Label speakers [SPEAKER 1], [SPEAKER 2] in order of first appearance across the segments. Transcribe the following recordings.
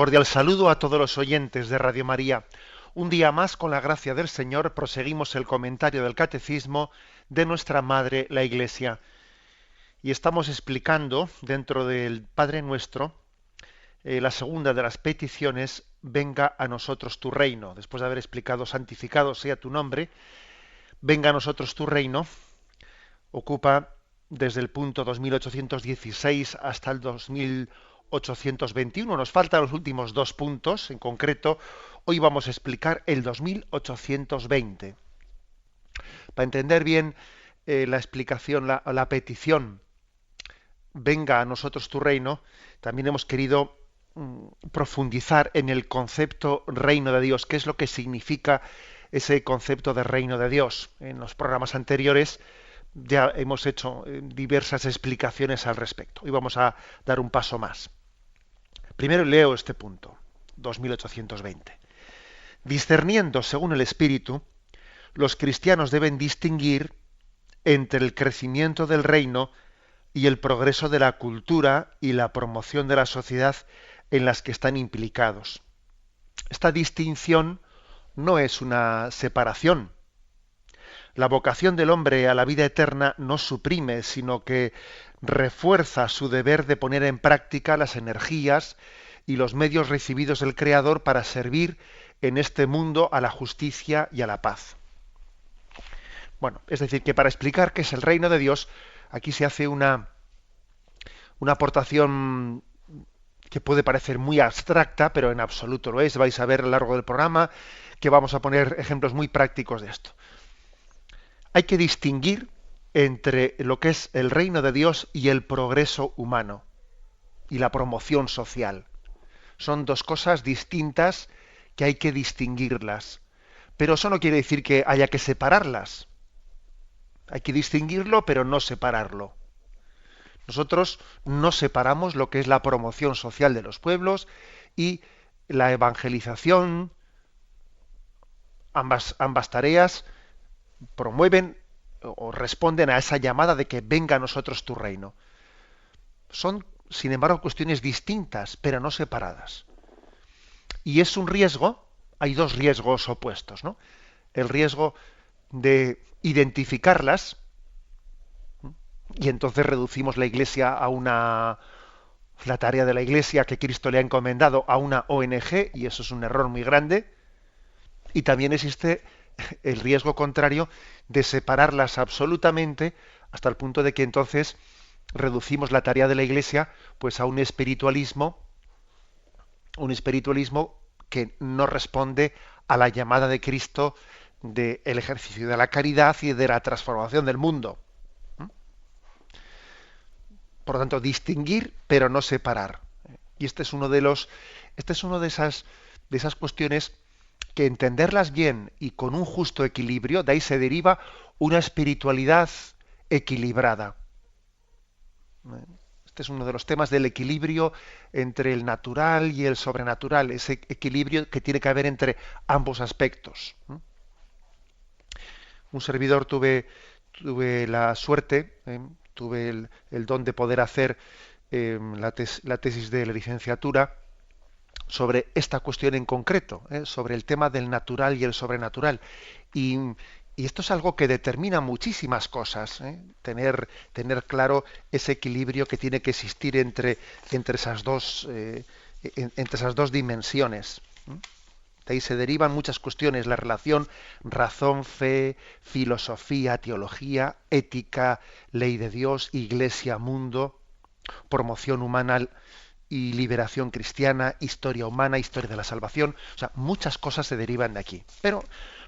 [SPEAKER 1] Cordial saludo a todos los oyentes de Radio María. Un día más, con la gracia del Señor, proseguimos el comentario del Catecismo de nuestra Madre, la Iglesia. Y estamos explicando, dentro del Padre Nuestro, la segunda de las peticiones, venga a nosotros tu reino. Después de haber explicado, santificado sea tu nombre, venga a nosotros tu reino, ocupa desde el punto 2816 hasta el 2821. Nos faltan los últimos dos puntos. En concreto, hoy vamos a explicar el 2820. Para entender bien la explicación, la petición, venga a nosotros tu reino, también hemos querido profundizar en el concepto reino de Dios. ¿Qué es lo que significa ese concepto de reino de Dios? En los programas anteriores ya hemos hecho diversas explicaciones al respecto. Hoy vamos a dar un paso más. Primero leo este punto, 2820. Discerniendo según el Espíritu, los cristianos deben distinguir entre el crecimiento del reino y el progreso de la cultura y la promoción de la sociedad en las que están implicados. Esta distinción no es una separación. La vocación del hombre a la vida eterna no suprime, sino que refuerza su deber de poner en práctica las energías y los medios recibidos del Creador para servir en este mundo a la justicia y a la paz. Bueno, es decir, que para explicar qué es el reino de Dios, aquí se hace una aportación que puede parecer muy abstracta, pero en absoluto lo es. Vais a ver a lo largo del programa que vamos a poner ejemplos muy prácticos de esto. Hay que distinguir entre lo que es el reino de Dios y el progreso humano y la promoción social. Son dos cosas distintas que hay que distinguirlas. Pero eso no quiere decir que haya que separarlas. Hay que distinguirlo, pero no separarlo. Nosotros no separamos lo que es la promoción social de los pueblos y la evangelización. Ambas tareas promueven o responden a esa llamada de que venga a nosotros tu reino. Son, sin embargo, cuestiones distintas, pero no separadas. Y es un riesgo, hay dos riesgos opuestos, ¿no? El riesgo de identificarlas, y entonces reducimos la Iglesia a la tarea de la Iglesia que Cristo le ha encomendado a una ONG, y eso es un error muy grande. Y también existe el riesgo contrario de separarlas absolutamente hasta el punto de que entonces reducimos la tarea de la Iglesia pues a un espiritualismo que no responde a la llamada de Cristo del ejercicio de la caridad y de la transformación del mundo. Por lo tanto, distinguir pero no separar. Y este es uno de esas cuestiones que entenderlas bien y con un justo equilibrio, de ahí se deriva una espiritualidad equilibrada. Este es uno de los temas del equilibrio entre el natural y el sobrenatural, ese equilibrio que tiene que haber entre ambos aspectos. Un servidor tuve la suerte, tuve el don de poder hacer la tesis de la licenciatura sobre esta cuestión en concreto, sobre el tema del natural y el sobrenatural. Y esto es algo que determina muchísimas cosas, tener claro ese equilibrio que tiene que existir entre esas dos dimensiones. De ahí se derivan muchas cuestiones, la relación razón, fe, filosofía, teología, ética, ley de Dios, iglesia, mundo, promoción humana y liberación cristiana, historia humana, historia de la salvación. O sea, muchas cosas se derivan de aquí. Pero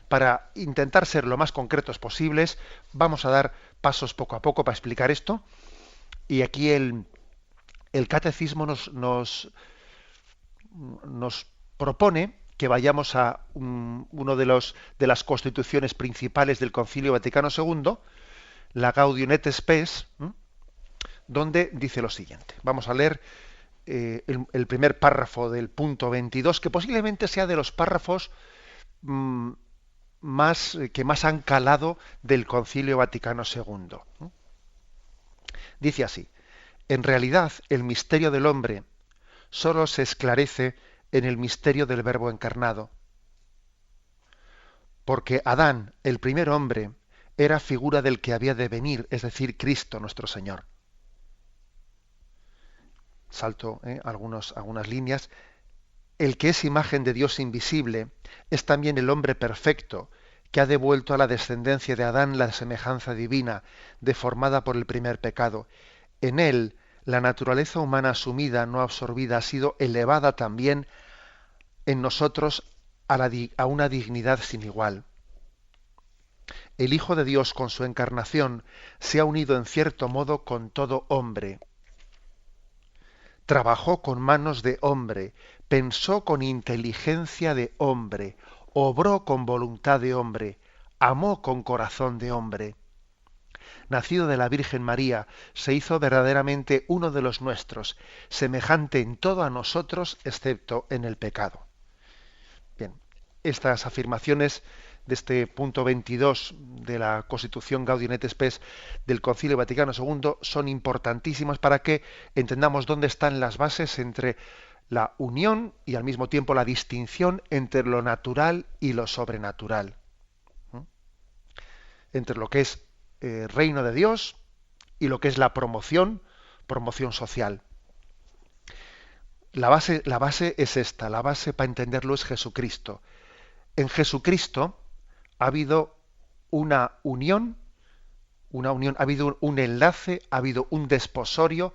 [SPEAKER 1] para intentar ser lo más concretos posibles, vamos a dar pasos poco a poco para explicar esto. Y aquí el catecismo nos propone que vayamos a uno de las constituciones principales del Concilio Vaticano II, la Gaudium et Spes, donde dice lo siguiente. Vamos a leer el primer párrafo del punto 22, que posiblemente sea de los párrafos que más han calado del Concilio Vaticano II. Dice así: en realidad, el misterio del hombre solo se esclarece en el misterio del Verbo encarnado. Porque Adán, el primer hombre, era figura del que había de venir, es decir, Cristo nuestro Señor. Salto algunas líneas. El que es imagen de Dios invisible es también el hombre perfecto, que ha devuelto a la descendencia de Adán la semejanza divina, deformada por el primer pecado. En él, la naturaleza humana asumida, no absorbida, ha sido elevada también en nosotros a una dignidad sin igual. El Hijo de Dios, con su encarnación, se ha unido en cierto modo con todo hombre. Trabajó con manos de hombre, pensó con inteligencia de hombre, obró con voluntad de hombre, amó con corazón de hombre. Nacido de la Virgen María, se hizo verdaderamente uno de los nuestros, semejante en todo a nosotros, excepto en el pecado. Bien, estas afirmaciones de este punto 22 de la Constitución Gaudium et Spes del Concilio Vaticano II son importantísimas para que entendamos dónde están las bases entre la unión y al mismo tiempo la distinción entre lo natural y lo sobrenatural. Entre lo que es reino de Dios y lo que es la promoción social. La base es esta, la base para entenderlo es Jesucristo. En Jesucristo ha habido una unión, ha habido un enlace, ha habido un desposorio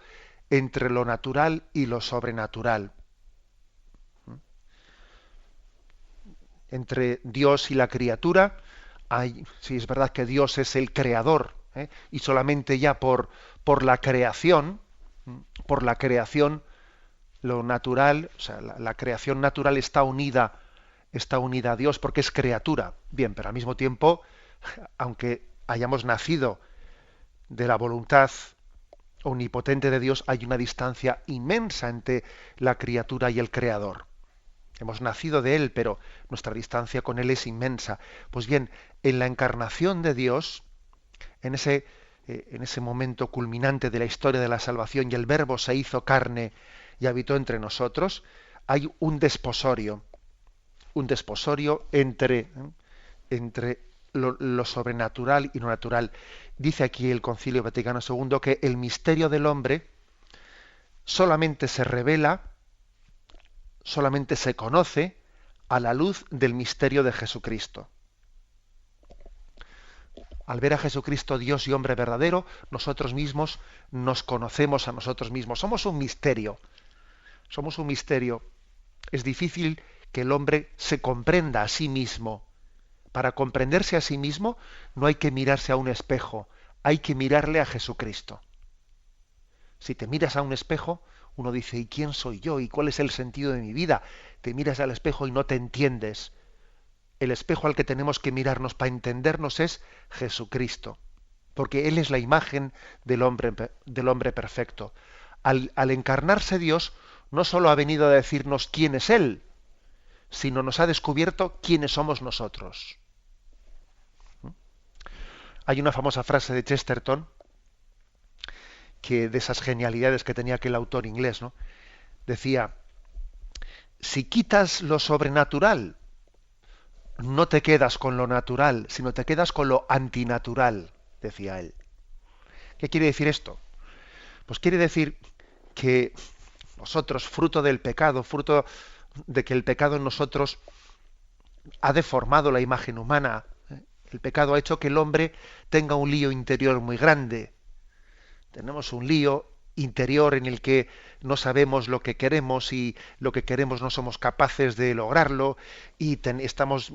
[SPEAKER 1] entre lo natural y lo sobrenatural. Entre Dios y la criatura, sí es verdad que Dios es el creador, y solamente ya por la creación, lo natural, o sea, la creación natural está unida a Dios porque es criatura. Bien, pero al mismo tiempo, aunque hayamos nacido de la voluntad omnipotente de Dios, hay una distancia inmensa entre la criatura y el creador. Hemos nacido de Él, pero nuestra distancia con Él es inmensa. Pues bien, en la encarnación de Dios, en ese momento culminante de la historia de la salvación, y el Verbo se hizo carne y habitó entre nosotros, hay un desposorio entre lo sobrenatural y lo natural. Dice aquí el Concilio Vaticano II que el misterio del hombre solamente se revela, solamente se conoce a la luz del misterio de Jesucristo. Al ver a Jesucristo, Dios y hombre verdadero, nosotros mismos nos conocemos a nosotros mismos. Somos un misterio. Somos un misterio. Es difícil que el hombre se comprenda a sí mismo. Para comprenderse a sí mismo no hay que mirarse a un espejo, hay que mirarle a Jesucristo. Si te miras a un espejo, uno dice, ¿y quién soy yo? ¿Y cuál es el sentido de mi vida? Te miras al espejo y no te entiendes. El espejo al que tenemos que mirarnos para entendernos es Jesucristo, porque Él es la imagen del hombre perfecto. Al encarnarse Dios, no solo ha venido a decirnos quién es Él, sino nos ha descubierto quiénes somos nosotros. Hay una famosa frase de Chesterton, que de esas genialidades que tenía aquel autor inglés, ¿no? Decía, si quitas lo sobrenatural, no te quedas con lo natural, sino te quedas con lo antinatural, decía él. ¿Qué quiere decir esto? Pues quiere decir que nosotros, fruto del pecado, fruto de que el pecado en nosotros ha deformado la imagen humana, el pecado ha hecho que el hombre tenga un lío interior muy grande. Tenemos un lío interior en el que no sabemos lo que queremos y lo que queremos no somos capaces de lograrlo y estamos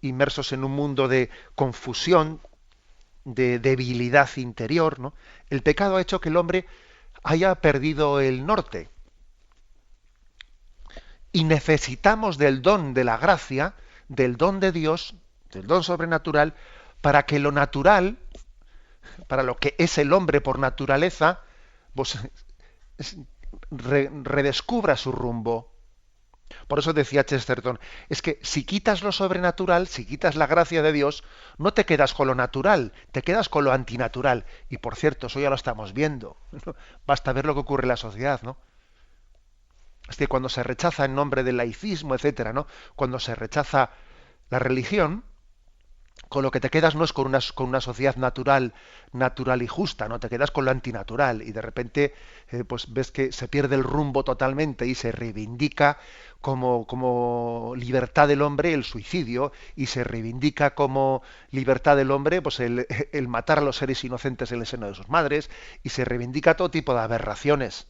[SPEAKER 1] inmersos en un mundo de confusión, de debilidad interior, ¿no? El pecado ha hecho que el hombre haya perdido el norte y necesitamos del don de la gracia, del don de Dios, del don sobrenatural, para que lo natural, para lo que es el hombre por naturaleza, pues, redescubra su rumbo. Por eso decía Chesterton, es que si quitas lo sobrenatural, si quitas la gracia de Dios, no te quedas con lo natural, te quedas con lo antinatural. Y por cierto, eso ya lo estamos viendo. Basta ver lo que ocurre en la sociedad, ¿no? Es que cuando se rechaza en nombre del laicismo, etcétera, ¿no? Cuando se rechaza la religión, con lo que te quedas no es con una sociedad natural y justa, ¿no? Te quedas con lo antinatural y de repente pues ves que se pierde el rumbo totalmente y se reivindica como libertad del hombre el suicidio y se reivindica como libertad del hombre pues el matar a los seres inocentes en el seno de sus madres y se reivindica todo tipo de aberraciones.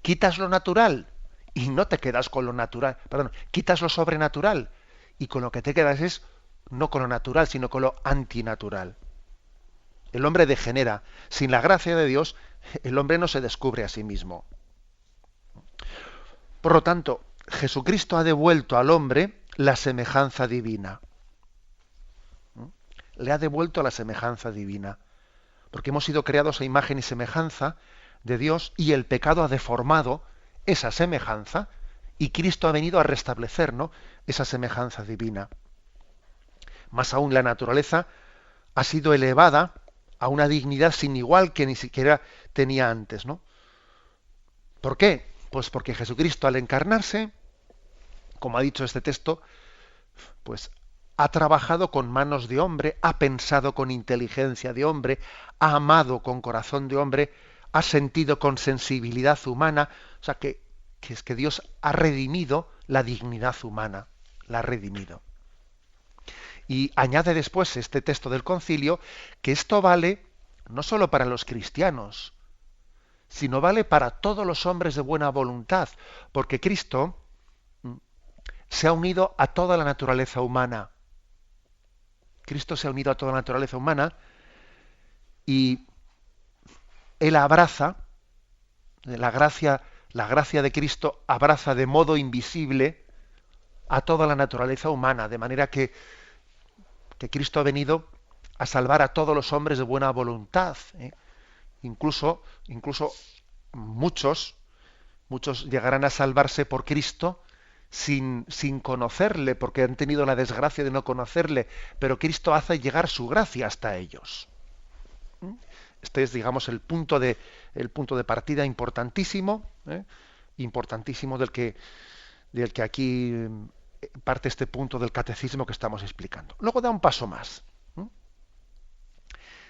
[SPEAKER 1] Quitas lo natural y no te quedas con lo natural, perdón, quitas lo sobrenatural y con lo que te quedas es no con lo natural, sino con lo antinatural. El hombre degenera. Sin la gracia de Dios, el hombre no se descubre a sí mismo. Por lo tanto, Jesucristo ha devuelto al hombre la semejanza divina. Le ha devuelto la semejanza divina. Porque hemos sido creados a imagen y semejanza de Dios y el pecado ha deformado esa semejanza y Cristo ha venido a restablecer, ¿no?, esa semejanza divina. Más aún, la naturaleza ha sido elevada a una dignidad sin igual que ni siquiera tenía antes, ¿no? ¿Por qué? Pues porque Jesucristo, al encarnarse, como ha dicho este texto, pues ha trabajado con manos de hombre, ha pensado con inteligencia de hombre, ha amado con corazón de hombre, ha sentido con sensibilidad humana, o sea que es que Dios ha redimido la dignidad humana, la ha redimido. Y añade después este texto del concilio que esto vale no solo para los cristianos, sino vale para todos los hombres de buena voluntad, porque Cristo se ha unido a toda la naturaleza humana. Cristo se ha unido a toda la naturaleza humana y Él abraza, la gracia de Cristo abraza de modo invisible a toda la naturaleza humana, de manera que Cristo ha venido a salvar a todos los hombres de buena voluntad. Incluso muchos llegarán a salvarse por Cristo sin conocerle, porque han tenido la desgracia de no conocerle, pero Cristo hace llegar su gracia hasta ellos. Este es, digamos, el punto de partida importantísimo, importantísimo del que aquí parte este punto del catecismo que estamos explicando. Luego da un paso más.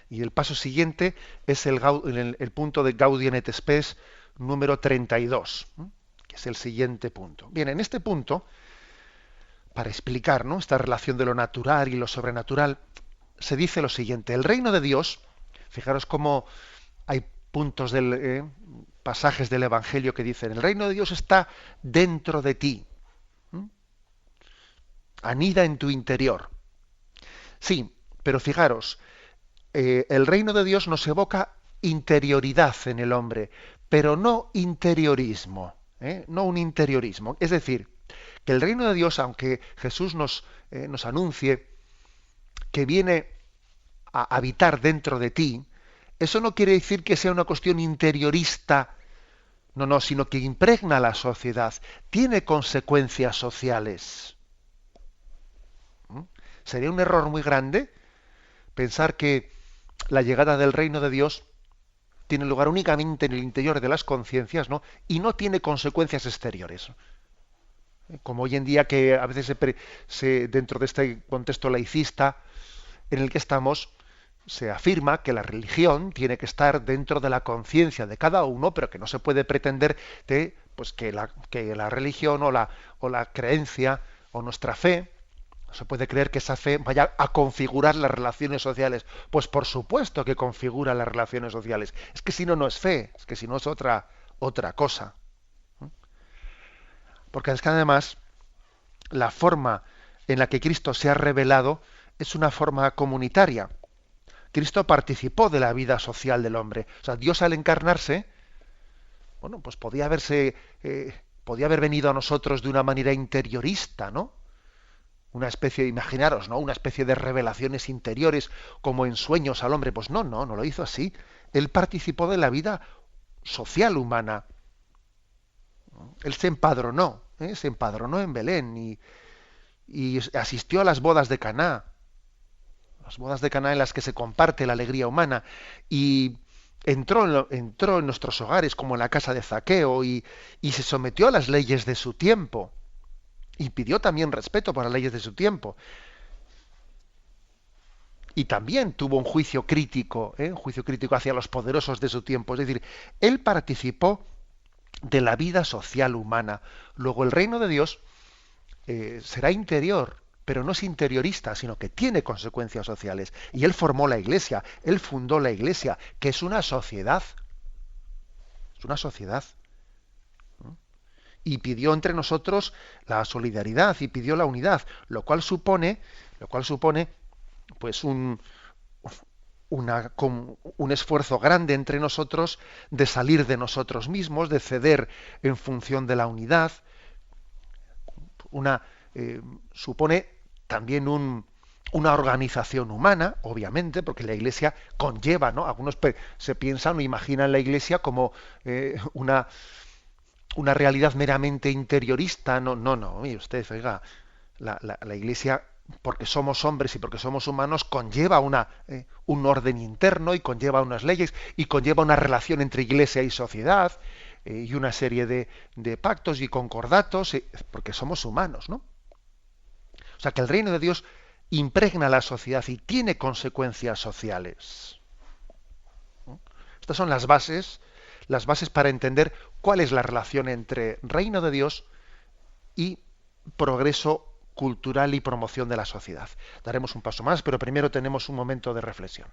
[SPEAKER 1] Y el paso siguiente es el punto de Gaudium et Spes número 32, que es el siguiente punto. Bien, en este punto, para explicar, ¿no?, esta relación de lo natural y lo sobrenatural, se dice lo siguiente: el reino de Dios, fijaros cómo hay puntos pasajes del Evangelio que dicen, el reino de Dios está dentro de ti, anida en tu interior. Sí, pero fijaros, el reino de Dios nos evoca interioridad en el hombre, pero no interiorismo, no un interiorismo. Es decir, que el reino de Dios, aunque Jesús nos anuncie que viene a habitar dentro de ti, eso no quiere decir que sea una cuestión interiorista, no, sino que impregna a la sociedad, tiene consecuencias sociales. Sería un error muy grande pensar que la llegada del reino de Dios tiene lugar únicamente en el interior de las conciencias, ¿no?, y no tiene consecuencias exteriores. Como hoy en día, que a veces dentro de este contexto laicista en el que estamos, se afirma que la religión tiene que estar dentro de la conciencia de cada uno, pero que no se puede pretender pues que la religión o la creencia o nuestra fe, no se puede creer que esa fe vaya a configurar las relaciones sociales. Pues por supuesto que configura las relaciones sociales. Es que si no, no es fe, es que si no es otra cosa. Porque es que además la forma en la que Cristo se ha revelado es una forma comunitaria. Cristo participó de la vida social del hombre. O sea, Dios, al encarnarse, bueno, pues podía haber venido a nosotros de una manera interiorista, ¿no? Una especie, imaginaros, ¿no?, una especie de revelaciones interiores, como en sueños al hombre. Pues no lo hizo así. Él participó de la vida social humana. Él se empadronó en Belén y asistió a las bodas de Caná. Las bodas de Caná en las que se comparte la alegría humana. Y entró en nuestros hogares como en la casa de Zaqueo y se sometió a las leyes de su tiempo y pidió también respeto para las leyes de su tiempo. Y también tuvo un juicio crítico hacia los poderosos de su tiempo. Es decir, él participó de la vida social humana. Luego el reino de Dios será interior, pero no es interiorista, sino que tiene consecuencias sociales. Y él formó la Iglesia, él fundó la Iglesia, que es una sociedad. Es una sociedad. Y pidió entre nosotros la solidaridad y pidió la unidad, lo cual supone pues un esfuerzo grande entre nosotros de salir de nosotros mismos, de ceder en función de la unidad. Una, supone también una organización humana, obviamente, porque la Iglesia conlleva, ¿no? Algunos se piensan o imaginan la Iglesia como una realidad meramente interiorista. No, no, no, mire usted, oiga, la Iglesia, porque somos hombres y porque somos humanos, conlleva un orden interno y conlleva unas leyes y conlleva una relación entre Iglesia y sociedad, y una serie de pactos y concordatos, porque somos humanos, ¿no? O sea que el reino de Dios impregna la sociedad y tiene consecuencias sociales. Estas son las bases para entender cuál es la relación entre reino de Dios y progreso cultural y promoción de la sociedad. Daremos un paso más, pero primero tenemos un momento de reflexión.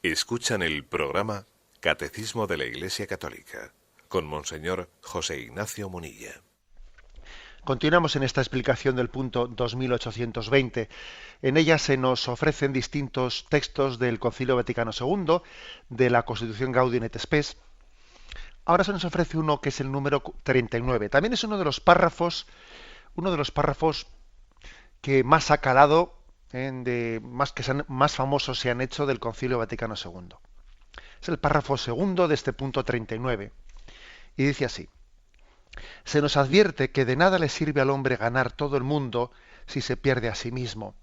[SPEAKER 2] Escuchan el programa Catecismo de la Iglesia Católica con Monseñor José Ignacio Munilla.
[SPEAKER 1] Continuamos en esta explicación del punto 2820. En ella se nos ofrecen distintos textos del Concilio Vaticano II, de la Constitución Gaudium et Spes. Ahora se nos ofrece uno que es el número 39. También es uno de los párrafos que más ha calado, más famosos se han hecho del Concilio Vaticano II. Es el párrafo segundo de este punto 39. Y dice así: se nos advierte que de nada le sirve al hombre ganar todo el mundo si se pierde a sí mismo.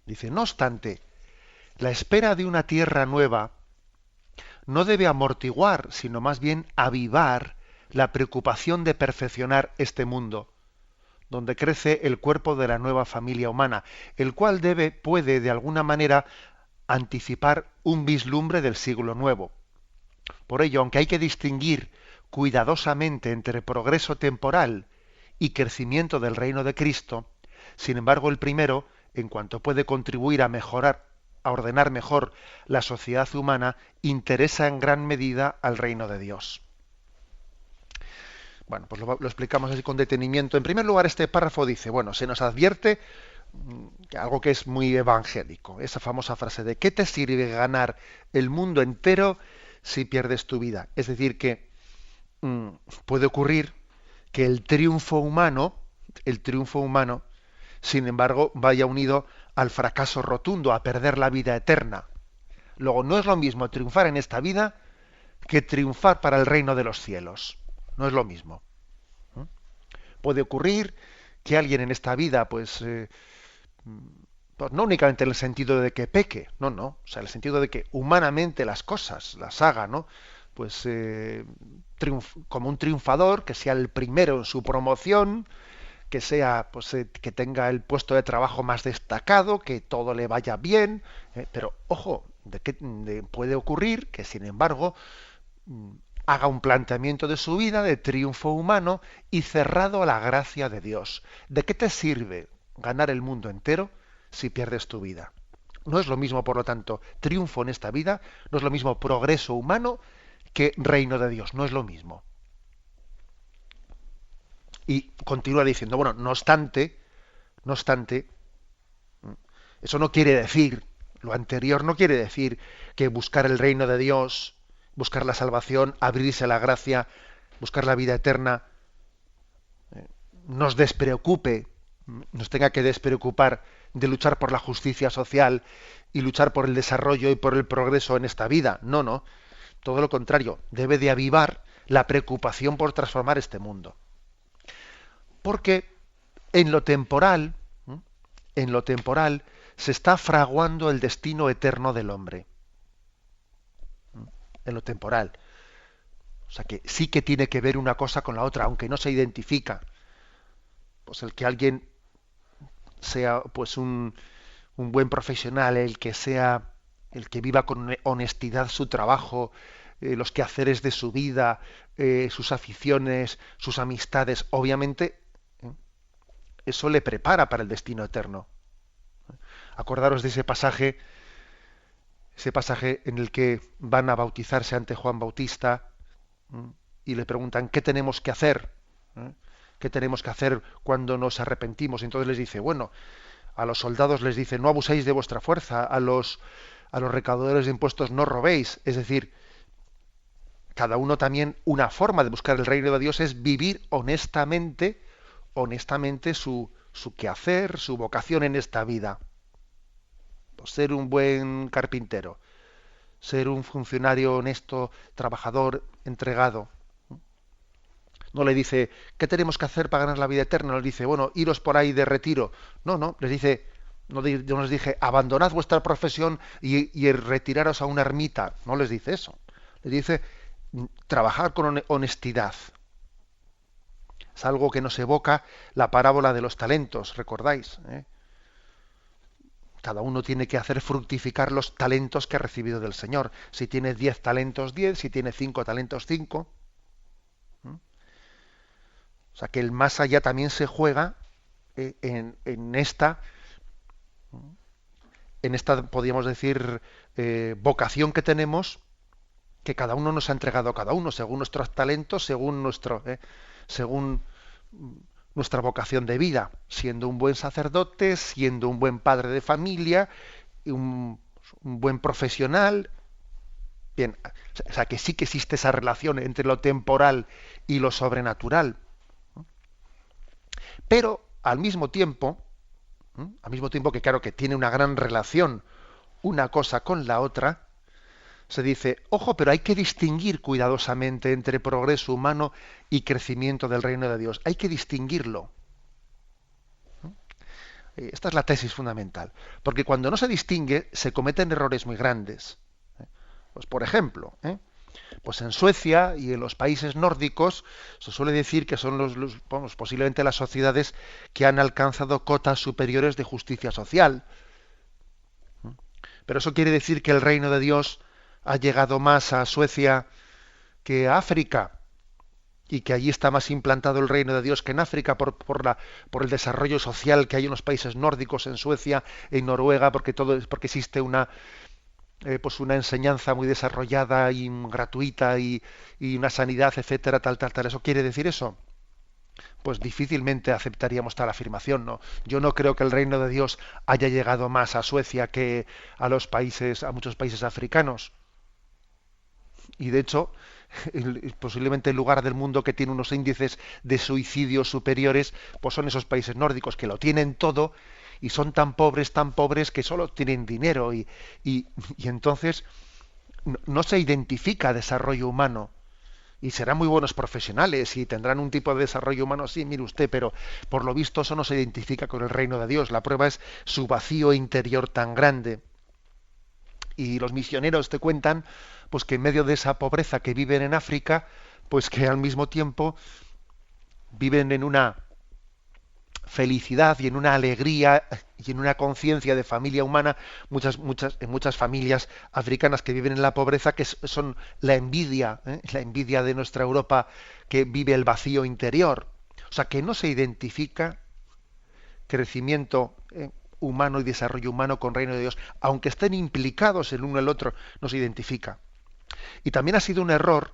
[SPEAKER 1] Dice, no obstante, la espera de una tierra nueva no debe amortiguar, sino más bien avivar la preocupación de perfeccionar este mundo, donde crece el cuerpo de la nueva familia humana, el cual puede de alguna manera anticipar un vislumbre del siglo nuevo. Por ello, aunque hay que distinguir cuidadosamente entre progreso temporal y crecimiento del reino de Cristo, sin embargo el primero, en cuanto puede contribuir a mejorar, a ordenar mejor la sociedad humana, interesa en gran medida al reino de Dios. Bueno, pues lo explicamos así con detenimiento. En primer lugar, este párrafo dice, bueno, se nos advierte algo que es muy evangélico, esa famosa frase de ¿qué te sirve ganar el mundo entero si pierdes tu vida? Es decir, que puede ocurrir que el triunfo humano, sin embargo, vaya unido al fracaso rotundo, a perder la vida eterna. Luego, no es lo mismo triunfar en esta vida que triunfar para el reino de los cielos. No es lo mismo. Puede ocurrir que alguien en esta vida, pues no únicamente en el sentido de que peque, no, no, o sea, en el sentido de que humanamente las cosas las haga, ¿no? Pues como un triunfador, que sea el primero en su promoción, que sea, pues, que tenga el puesto de trabajo más destacado, que todo le vaya bien, pero ojo, puede ocurrir que, sin embargo, mm, haga un planteamiento de su vida de triunfo humano y cerrado a la gracia de Dios. ¿De qué te sirve ganar el mundo entero si pierdes tu vida? No es lo mismo, por lo tanto, triunfo en esta vida, no es lo mismo progreso humano que reino de Dios, no es lo mismo. Y continúa diciendo, bueno, no obstante, eso no quiere decir, lo anterior no quiere decir que buscar el reino de Dios, buscar la salvación, abrirse a la gracia, buscar la vida eterna, nos despreocupe, nos tenga que despreocupar de luchar por la justicia social y luchar por el desarrollo y por el progreso en esta vida. No, no. Todo lo contrario, debe de avivar la preocupación por transformar este mundo. Porque en lo temporal, ¿m? En lo temporal, se está fraguando el destino eterno del hombre. En lo temporal. O sea que sí que tiene que ver una cosa con la otra, aunque no se identifica. Pues el que alguien sea pues un buen profesional, el que viva con honestidad su trabajo, los quehaceres de su vida, sus aficiones, sus amistades, obviamente eso le prepara para el destino eterno. Acordaros de ese pasaje en el que van a bautizarse ante Juan Bautista, y le preguntan ¿qué tenemos que hacer? ¿Eh? ¿Qué tenemos que hacer cuando nos arrepentimos? Entonces les dice, bueno, a los soldados les dice, no abuséis de vuestra fuerza, a los recaudadores de impuestos no robéis. Es decir, cada uno también, una forma de buscar el reino de Dios es vivir honestamente su quehacer, su vocación en esta vida. Pues ser un buen carpintero, ser un funcionario honesto, trabajador, entregado. No le dice, ¿qué tenemos que hacer para ganar la vida eterna? No les dice, bueno, iros por ahí de retiro. No, no, les dice, yo no les dije, abandonad vuestra profesión y retiraros a una ermita. No les dice eso. Les dice, trabajar con honestidad. Es algo que nos evoca la parábola de los talentos, ¿recordáis? Cada uno tiene que hacer fructificar los talentos que ha recibido del Señor. Si tiene 10 talentos, 10, si tiene 5 talentos, 5. O sea que el más allá también se juega en esta, podríamos decir, vocación que tenemos, que cada uno nos ha entregado a cada uno, según nuestros talentos, según nuestra vocación de vida, siendo un buen sacerdote, siendo un buen padre de familia, y un buen profesional. Bien, o sea que sí que existe esa relación entre lo temporal y lo sobrenatural. Pero al mismo tiempo que claro que tiene una gran relación una cosa con la otra, se dice, ojo, pero hay que distinguir cuidadosamente entre progreso humano y crecimiento del reino de Dios. Hay que distinguirlo. Esta es la tesis fundamental. Porque cuando no se distingue, se cometen errores muy grandes. Pues por ejemplo, pues en Suecia y en los países nórdicos se suele decir que son vamos, posiblemente las sociedades que han alcanzado cotas superiores de justicia social. Pero eso quiere decir que el reino de Dios ha llegado más a Suecia que a África y que allí está más implantado el reino de Dios que en África por el desarrollo social que hay en los países nórdicos, en Suecia, en Noruega, porque existe pues una enseñanza muy desarrollada y gratuita y una sanidad, etcétera, tal. ¿Eso quiere decir eso? Pues difícilmente aceptaríamos tal afirmación, ¿no? Yo no creo que el reino de Dios haya llegado más a Suecia que a muchos países africanos. Y de hecho, posiblemente el lugar del mundo que tiene unos índices de suicidio superiores, pues son esos países nórdicos que lo tienen todo y son tan pobres que solo tienen dinero y entonces no se identifica desarrollo humano. y serán muy buenos profesionales y tendrán un tipo de desarrollo humano, sí, mire usted, pero por lo visto eso no se identifica con el reino de Dios. La prueba es su vacío interior tan grande. Y los misioneros te cuentan pues que en medio de esa pobreza que viven en África, pues que al mismo tiempo viven en una felicidad y en una alegría y en una conciencia de familia humana, en muchas familias africanas que viven en la pobreza, que son la envidia de nuestra Europa que vive el vacío interior. O sea, que no se identifica crecimiento humano y desarrollo humano con reino de Dios, aunque estén implicados el uno en el otro, no se identifica. Y también ha sido un error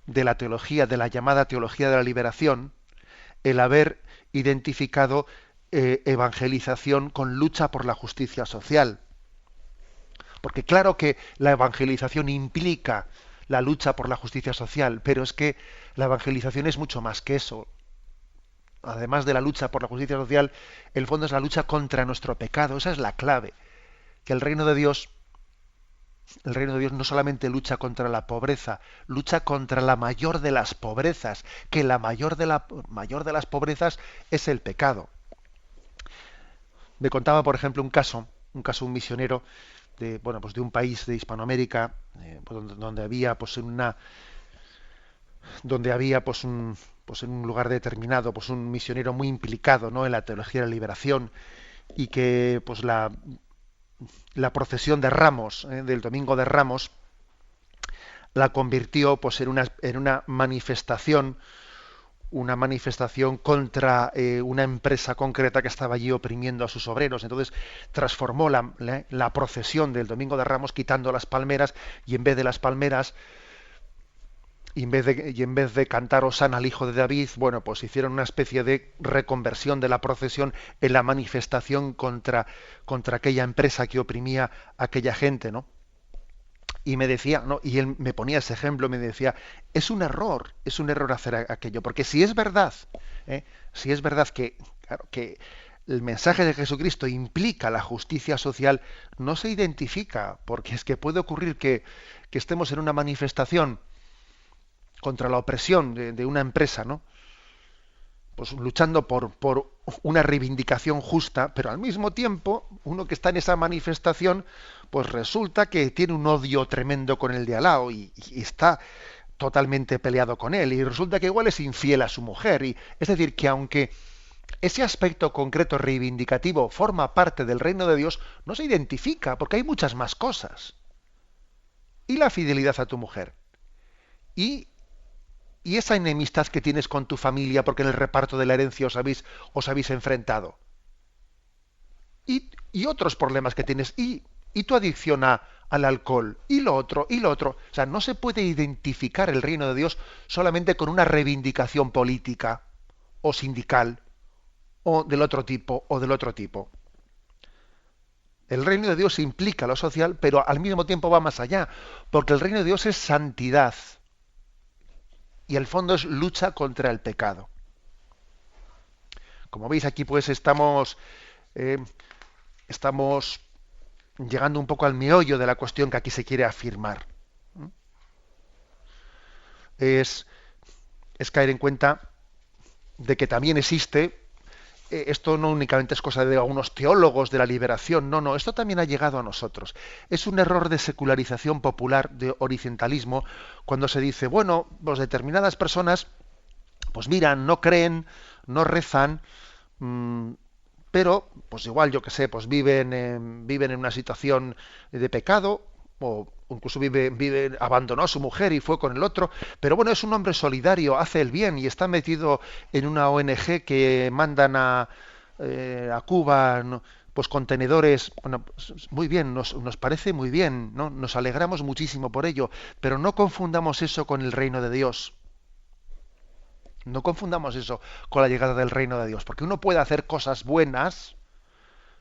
[SPEAKER 1] de la teología, de la llamada teología de la liberación, el haber identificado evangelización con lucha por la justicia social. Porque claro que la evangelización implica la lucha por la justicia social, pero es que la evangelización es mucho más que eso. Además de la lucha por la justicia social, el fondo es la lucha contra nuestro pecado. Esa es la clave. Que el reino de Dios no solamente lucha contra la pobreza, lucha contra la mayor de las pobrezas, que la mayor de las pobrezas es el pecado. Me contaba, por ejemplo, un misionero de, bueno, pues de un país de Hispanoamérica, donde había pues en un lugar determinado, pues un misionero muy implicado, ¿no?, en la teología de la liberación, y que pues la procesión de Ramos, del Domingo de Ramos, la convirtió pues en una manifestación contra una empresa concreta que estaba allí oprimiendo a sus obreros. Entonces transformó la procesión del Domingo de Ramos quitando las palmeras, y en vez de las palmeras, y en vez de cantar Hosana al Hijo de David, bueno, pues hicieron una especie de reconversión de la procesión en la manifestación contra aquella empresa que oprimía a aquella gente, ¿no? Y me decía, no, y él me ponía ese ejemplo, me decía, es un error hacer aquello, porque si es verdad que, claro, que el mensaje de Jesucristo implica la justicia social, no se identifica, porque es que puede ocurrir que estemos en una manifestación contra la opresión de una empresa, ¿no?, pues luchando por una reivindicación justa, pero al mismo tiempo, uno que está en esa manifestación, pues resulta que tiene un odio tremendo con el de al lado y está totalmente peleado con él, y resulta que igual es infiel a su mujer. Y es decir, que aunque ese aspecto concreto reivindicativo forma parte del reino de Dios, no se identifica, porque hay muchas más cosas. Y la fidelidad a tu mujer. Y esa enemistad que tienes con tu familia porque en el reparto de la herencia os habéis enfrentado. Y otros problemas que tienes. Y tu adicción al alcohol. Y lo otro, y lo otro. O sea, no se puede identificar el reino de Dios solamente con una reivindicación política o sindical o del otro tipo o del otro tipo. El reino de Dios implica lo social, pero al mismo tiempo va más allá, porque el reino de Dios es santidad. Y el fondo es lucha contra el pecado. Como veis aquí, pues estamos llegando un poco al meollo de la cuestión que aquí se quiere afirmar. Es caer en cuenta de que también existe, esto no únicamente es cosa de algunos teólogos de la liberación, no, esto también ha llegado a nosotros. Es un error de secularización popular, de orientalismo, cuando se dice, bueno, pues determinadas personas pues miran, no creen, no rezan, pero pues igual, yo que sé, pues viven en una situación de pecado, o incluso abandonó a su mujer y fue con el otro, pero bueno, es un hombre solidario, hace el bien y está metido en una ONG que mandan a Cuba, ¿no?, pues contenedores. Bueno, pues muy bien, nos parece muy bien, ¿no? Nos alegramos muchísimo por ello, pero no confundamos eso con el reino de Dios. No confundamos eso con la llegada del reino de Dios, porque uno puede hacer cosas buenas,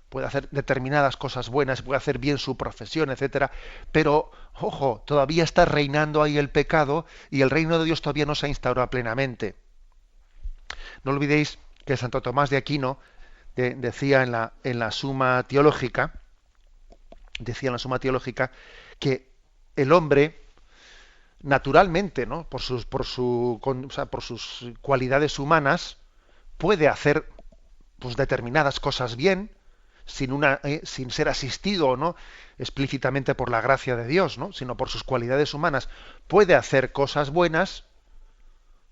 [SPEAKER 1] puede hacer determinadas cosas buenas, puede hacer bien su profesión, etcétera, pero ojo, todavía está reinando ahí el pecado y el reino de Dios todavía no se ha instaurado plenamente. No olvidéis que Santo Tomás de Aquino decía en la Suma Teológica, que el hombre naturalmente, ¿no? O sea, por sus cualidades humanas, puede hacer pues determinadas cosas bien, sin ser asistido, ¿no? explícitamente por la gracia de Dios, ¿no? sino por sus cualidades humanas, puede hacer cosas buenas,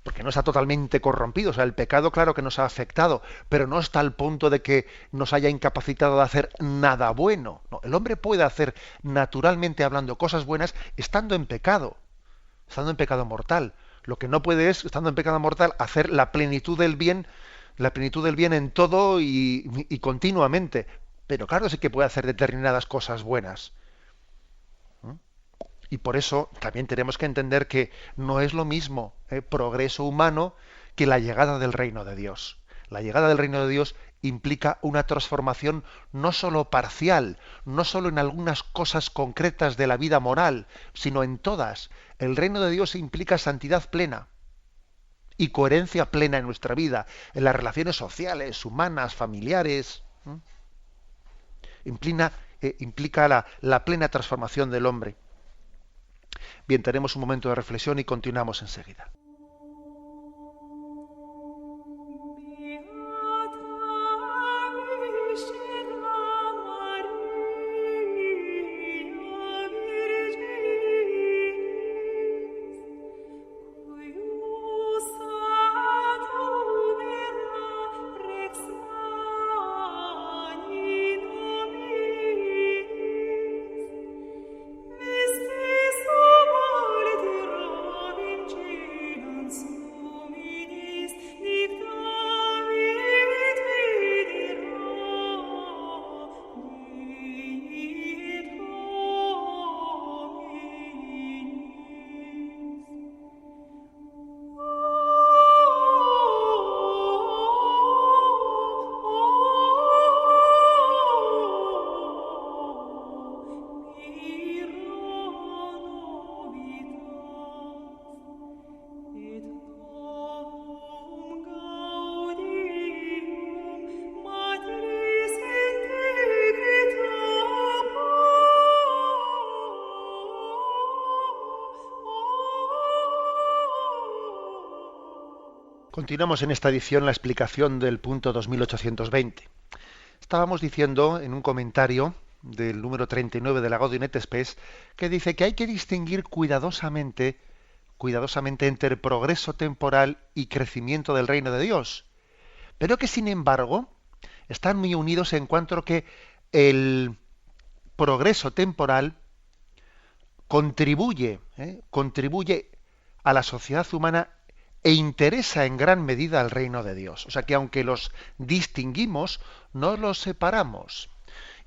[SPEAKER 1] porque no está totalmente corrompido. O sea, el pecado, claro que nos ha afectado, pero no está al punto de que nos haya incapacitado de hacer nada bueno. No, el hombre puede hacer, naturalmente hablando, cosas buenas estando en pecado mortal. Lo que no puede es, estando en pecado mortal, hacer la plenitud del bien en todo y continuamente. Pero claro, sí que puede hacer determinadas cosas buenas. Y por eso también tenemos que entender que no es lo mismo progreso humano que la llegada del reino de Dios. La llegada del reino de Dios implica una transformación no sólo parcial, no sólo en algunas cosas concretas de la vida moral, sino en todas. El reino de Dios implica santidad plena y coherencia plena en nuestra vida, en las relaciones sociales, humanas, familiares. Implica la plena transformación del hombre. Bien, tenemos un momento de reflexión y continuamos enseguida. Continuamos en esta edición la explicación del punto 2820. Estábamos diciendo en un comentario del número 39 de la Gaudium et Spes que dice que hay que distinguir cuidadosamente entre progreso temporal y crecimiento del reino de Dios, pero que sin embargo están muy unidos en cuanto que el progreso temporal contribuye a la sociedad humana e interesa en gran medida al reino de Dios. O sea que aunque los distinguimos, no los separamos.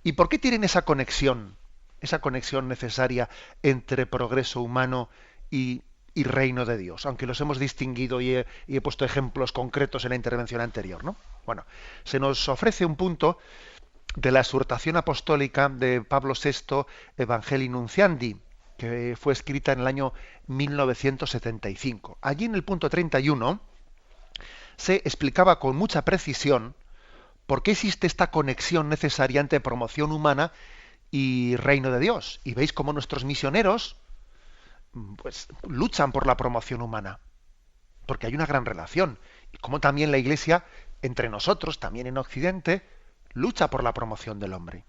[SPEAKER 1] ¿Y por qué tienen esa conexión necesaria entre progreso humano y reino de Dios? Aunque los hemos distinguido y he puesto ejemplos concretos en la intervención anterior, ¿no? Bueno, se nos ofrece un punto de la exhortación apostólica de Pablo VI, Evangelii Nunciandi, que fue escrita en el año 1975. Allí en el punto 31 se explicaba con mucha precisión por qué existe esta conexión necesaria entre promoción humana y reino de Dios. Y veis cómo nuestros misioneros pues luchan por la promoción humana, porque hay una gran relación. Y como también la Iglesia, entre nosotros, también en Occidente, lucha por la promoción del hombre.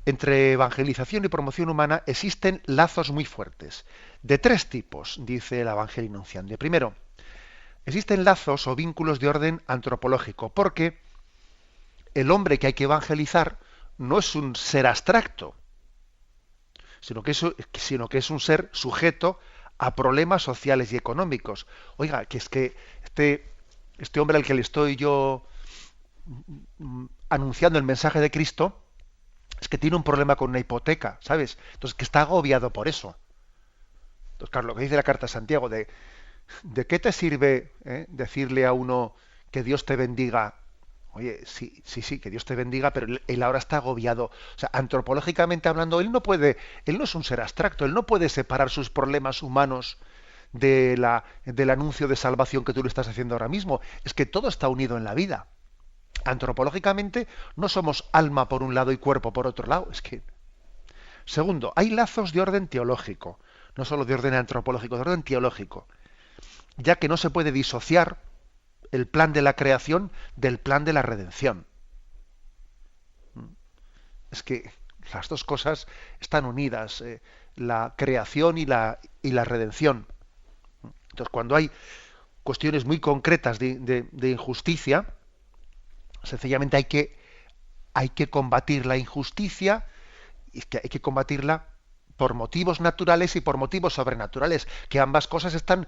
[SPEAKER 1] Entre evangelización y promoción humana existen lazos muy fuertes, de tres tipos, dice el Evangelii Nunciandi. Primero, existen lazos o vínculos de orden antropológico, porque el hombre que hay que evangelizar no es un ser abstracto, sino que es un ser sujeto a problemas sociales y económicos. Oiga, que es que este hombre al que le estoy yo anunciando el mensaje de Cristo, es que tiene un problema con una hipoteca, ¿sabes? Entonces, que está agobiado por eso. Entonces, claro, lo que dice la carta de Santiago, ¿de qué te sirve decirle a uno que Dios te bendiga? Oye, sí, que Dios te bendiga, pero él ahora está agobiado. O sea, antropológicamente hablando, él no es un ser abstracto, él no puede separar sus problemas humanos del anuncio de salvación que tú le estás haciendo ahora mismo. Es que todo está unido en la vida. Antropológicamente no somos alma por un lado y cuerpo por otro lado. Es que... Segundo, hay lazos de orden teológico. no solo de orden antropológico, de orden teológico, ya que no se puede disociar el plan de la creación del plan de la redención. Es que las dos cosas están unidas, la creación y la redención. Entonces, cuando hay cuestiones muy concretas de injusticia, sencillamente hay que combatir la injusticia, y que hay que combatirla por motivos naturales y por motivos sobrenaturales, que ambas cosas están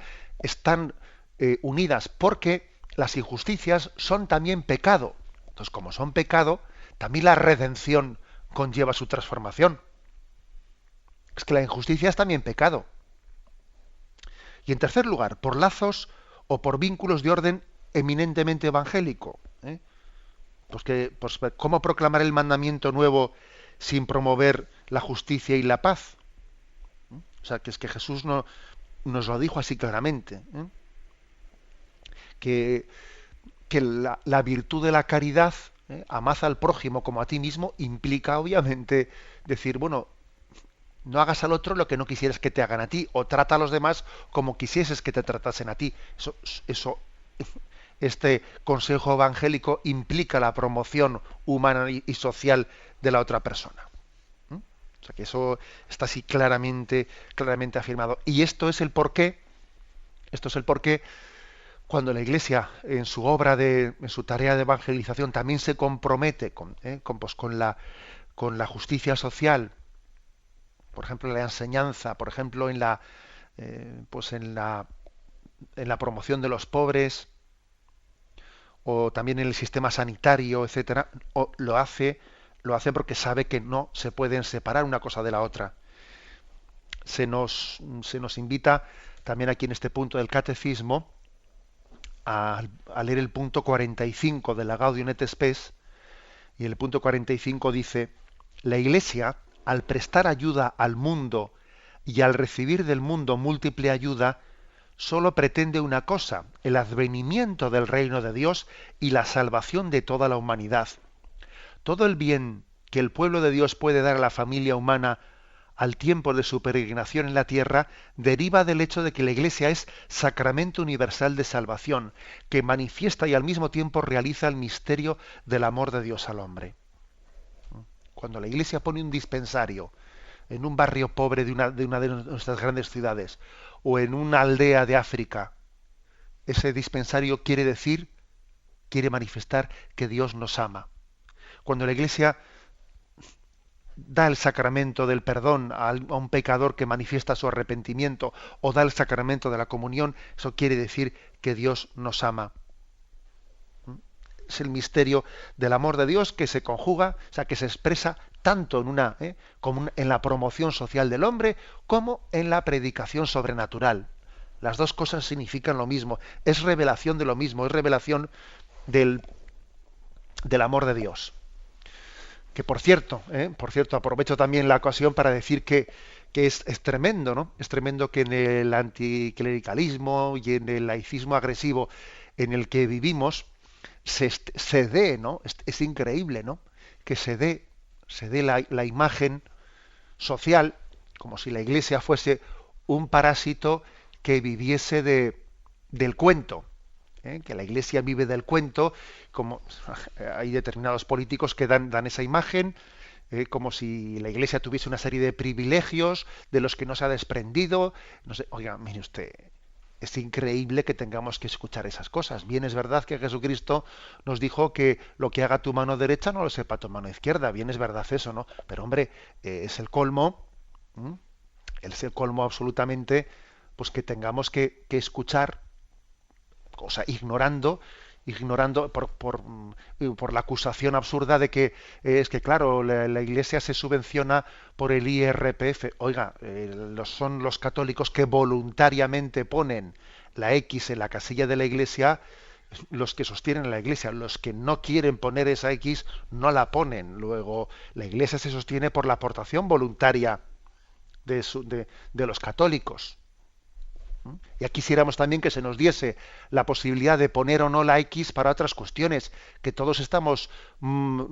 [SPEAKER 1] unidas, porque las injusticias son también pecado. Entonces, como son pecado, también la redención conlleva su transformación. Es que la injusticia es también pecado. Y en tercer lugar, por lazos o por vínculos de orden eminentemente evangélico. Pues, ¿cómo proclamar el mandamiento nuevo sin promover la justicia y la paz? O sea, que es que Jesús no, nos lo dijo así claramente. Que, que la virtud de la caridad, amad al prójimo como a ti mismo, implica obviamente decir, bueno, no hagas al otro lo que no quisieras que te hagan a ti, o trata a los demás como quisieses que te tratasen a ti. Eso, este consejo evangélico implica la promoción humana y social de la otra persona. O sea que eso está así claramente afirmado. Y esto es el porqué cuando la Iglesia en su obra en su tarea de evangelización también se compromete con la justicia social, por ejemplo en la enseñanza, por ejemplo en la promoción de los pobres, o también en el sistema sanitario, etcétera, lo hace porque sabe que no se pueden separar una cosa de la otra. Se nos invita también aquí en este punto del catecismo a leer el punto 45 de la Gaudium et Spes, y el punto 45 dice: la Iglesia, al prestar ayuda al mundo y al recibir del mundo múltiple ayuda, solo pretende una cosa: el advenimiento del reino de Dios y la salvación de toda la humanidad. Todo el bien que el pueblo de Dios puede dar a la familia humana al tiempo de su peregrinación en la tierra deriva del hecho de que la Iglesia es sacramento universal de salvación, que manifiesta y al mismo tiempo realiza el misterio del amor de Dios al hombre. Cuando la Iglesia pone un dispensario en un barrio pobre de una de nuestras grandes ciudades, o en una aldea de África, ese dispensario quiere manifestar que Dios nos ama. Cuando la Iglesia da el sacramento del perdón a un pecador que manifiesta su arrepentimiento, o da el sacramento de la comunión, eso quiere decir que Dios nos ama. Es el misterio del amor de Dios que se conjuga, o sea, que se expresa tanto como en la promoción social del hombre, como en la predicación sobrenatural. Las dos cosas significan lo mismo, es revelación de lo mismo, es revelación del amor de Dios. Que por cierto, aprovecho también la ocasión para decir que es tremendo, ¿no? Es tremendo que en el anticlericalismo y en el laicismo agresivo en el que vivimos se dé, ¿no? Es increíble, ¿no? Que se dé la imagen social como si la Iglesia fuese un parásito que viviese del cuento. Que la Iglesia vive del cuento, como hay determinados políticos que dan esa imagen, como si la Iglesia tuviese una serie de privilegios de los que no se ha desprendido. No sé, oiga, mire usted, es increíble que tengamos que escuchar esas cosas. Bien, es verdad que Jesucristo nos dijo que lo que haga tu mano derecha no lo sepa tu mano izquierda. Bien, es verdad eso, ¿no? Pero hombre, es el colmo, es el colmo absolutamente, pues que tengamos que escuchar, o sea, ignorando por la acusación absurda de que es que claro, la Iglesia se subvenciona por el IRPF. Oiga, son los católicos que voluntariamente ponen la X en la casilla de la Iglesia los que sostienen la Iglesia. Los que no quieren poner esa X no la ponen. Luego, la Iglesia se sostiene por la aportación voluntaria de los católicos. Ya quisiéramos también que se nos diese la posibilidad de poner o no la X para otras cuestiones, que todos estamos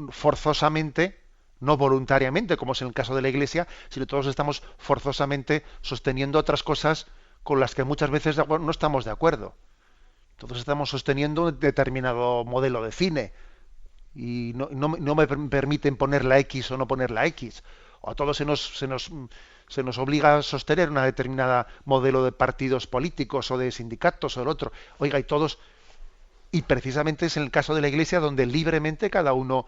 [SPEAKER 1] forzosamente no voluntariamente, como es en el caso de la Iglesia, sino todos estamos forzosamente sosteniendo otras cosas con las que muchas veces no estamos de acuerdo. Todos estamos sosteniendo un determinado modelo de cine y no me permiten poner la X o no poner la X. O a todos se nos obliga a sostener una determinada modelo de partidos políticos o de sindicatos o el otro. Oiga, y precisamente es en el caso de la Iglesia donde libremente cada uno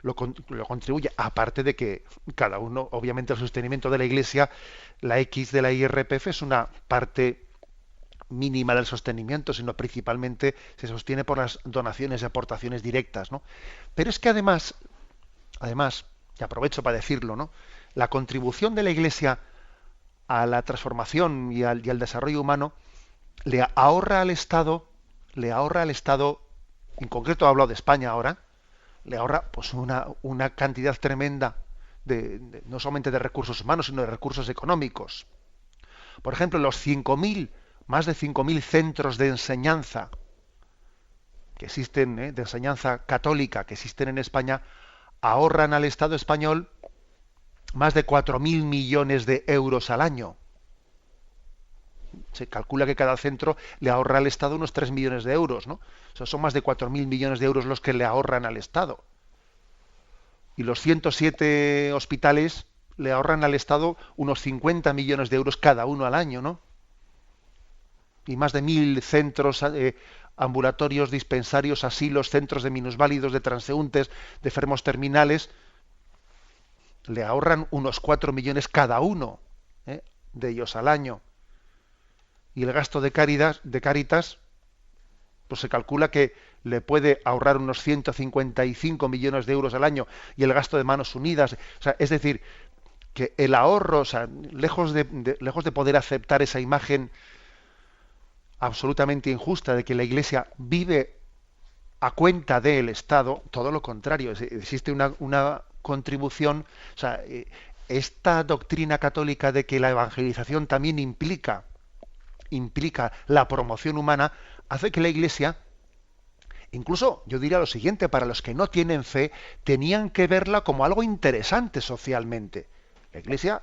[SPEAKER 1] lo contribuye, aparte de que cada uno, obviamente el sostenimiento de la Iglesia, la X de la IRPF es una parte mínima del sostenimiento, sino principalmente se sostiene por las donaciones y aportaciones directas, ¿no? Pero es que además, y aprovecho para decirlo, ¿no? La contribución de la Iglesia a la transformación y al desarrollo humano le ahorra al Estado, en concreto hablo de España ahora, le ahorra pues una cantidad tremenda no solamente de recursos humanos, sino de recursos económicos. Por ejemplo, más de 5.000 centros de enseñanza que existen, de enseñanza católica que existen en España, ahorran al Estado español más de 4.000 millones de euros al año. Se calcula que cada centro le ahorra al Estado unos 3 millones de euros, ¿no? O sea, son más de 4.000 millones de euros los que le ahorran al Estado. Y los 107 hospitales le ahorran al Estado unos 50 millones de euros cada uno al año, ¿no? Y más de 1.000 centros ambulatorios, dispensarios, asilos, centros de minusválidos, de transeúntes, de enfermos terminales, le ahorran unos 4 millones cada uno, de ellos al año. Y el gasto de Cáritas, pues se calcula que le puede ahorrar unos 155 millones de euros al año, y el gasto de Manos Unidas, o sea, es decir, que el ahorro, o sea, lejos de poder aceptar esa imagen absolutamente injusta de que la Iglesia vive a cuenta del Estado, todo lo contrario, existe una contribución, o sea, esta doctrina católica de que la evangelización también implica la promoción humana, hace que la Iglesia, incluso yo diría lo siguiente, para los que no tienen fe, tenían que verla como algo interesante socialmente. La Iglesia,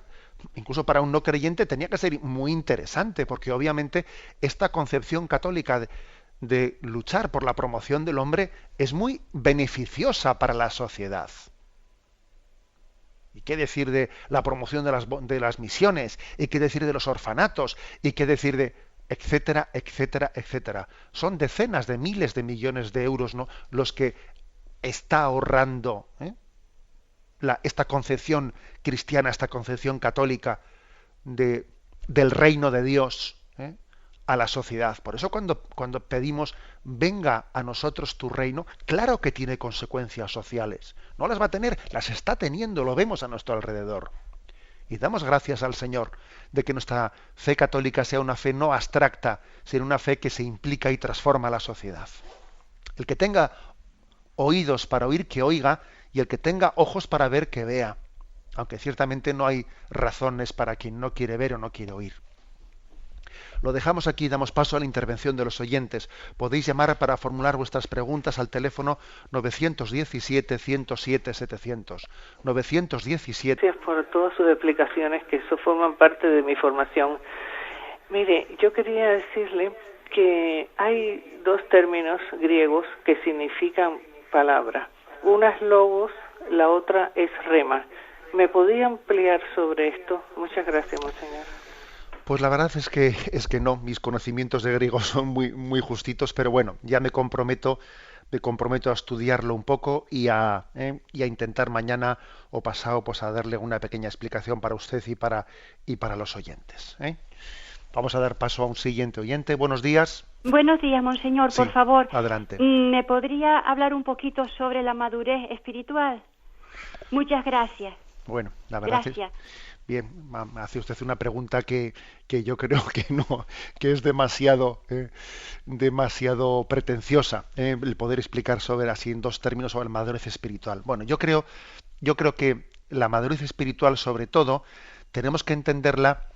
[SPEAKER 1] incluso para un no creyente, tenía que ser muy interesante, porque obviamente esta concepción católica de luchar por la promoción del hombre es muy beneficiosa para la sociedad. ¿Y qué decir de la promoción de las misiones? ¿Y qué decir de los orfanatos? ¿Y qué decir de etcétera, etcétera, etcétera? Son decenas de miles de millones de euros, ¿no?, los que está ahorrando esta concepción cristiana, esta concepción católica del reino de Dios a la sociedad. Por eso cuando pedimos venga a nosotros tu reino, claro que tiene consecuencias sociales. No las va a tener, las está teniendo, lo vemos a nuestro alrededor. Y damos gracias al Señor de que nuestra fe católica sea una fe no abstracta, sino una fe que se implica y transforma la sociedad. El que tenga oídos para oír, que oiga, y el que tenga ojos para ver, que vea. Aunque ciertamente no hay razones para quien no quiere ver o no quiere oír. Lo dejamos aquí y damos paso a la intervención de los oyentes. Podéis llamar para formular vuestras preguntas al teléfono 917-107-700. 917.
[SPEAKER 3] Gracias por todas sus explicaciones, que eso forman parte de mi formación. Mire, yo quería decirle que hay dos términos griegos que significan palabra. Una es logos, la otra es rema. ¿Me podía ampliar sobre esto? Muchas gracias, monseñor.
[SPEAKER 1] Pues la verdad es que no, mis conocimientos de griego son muy justitos, pero bueno, ya me comprometo a estudiarlo un poco y a intentar mañana o pasado pues a darle una pequeña explicación para usted y para los oyentes. Vamos a dar paso a un siguiente oyente. Buenos días.
[SPEAKER 4] Buenos días, monseñor,
[SPEAKER 1] Sí,
[SPEAKER 4] por favor.
[SPEAKER 1] adelante.
[SPEAKER 4] ¿Me podría hablar un poquito sobre la madurez espiritual? Muchas gracias.
[SPEAKER 1] Bueno, la verdad
[SPEAKER 4] Gracias.
[SPEAKER 1] bien, hace usted una pregunta que yo creo que no, que es demasiado pretenciosa, el poder explicar sobre así en dos términos sobre la madurez espiritual. Bueno, yo creo que la madurez espiritual, sobre todo, tenemos que entenderla